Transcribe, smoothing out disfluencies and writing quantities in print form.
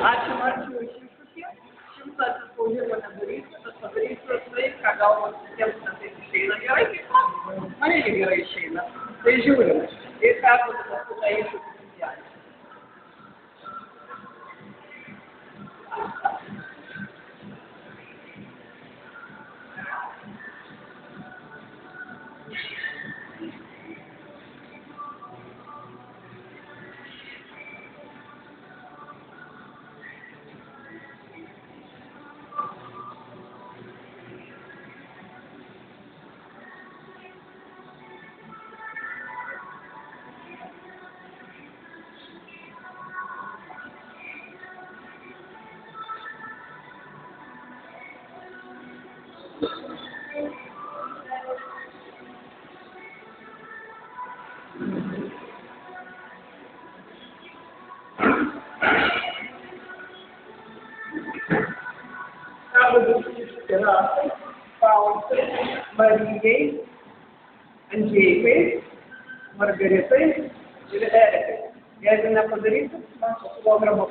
Ačiū Marčiui už iššūkį. Šimto atsispaudimų nedarysiu, bet padarysiu tai, ką galbūt visiems ne taip išeina gerai, kaip man. Man irgi gerai išeina. Tai žiūrim. Ir perduodame tą iššūkį visiems. Yra Pauliui, Marijai, Andžejkai, Margaritai ir Erikai. Jeigu nepadarysit, man 100 kilogramų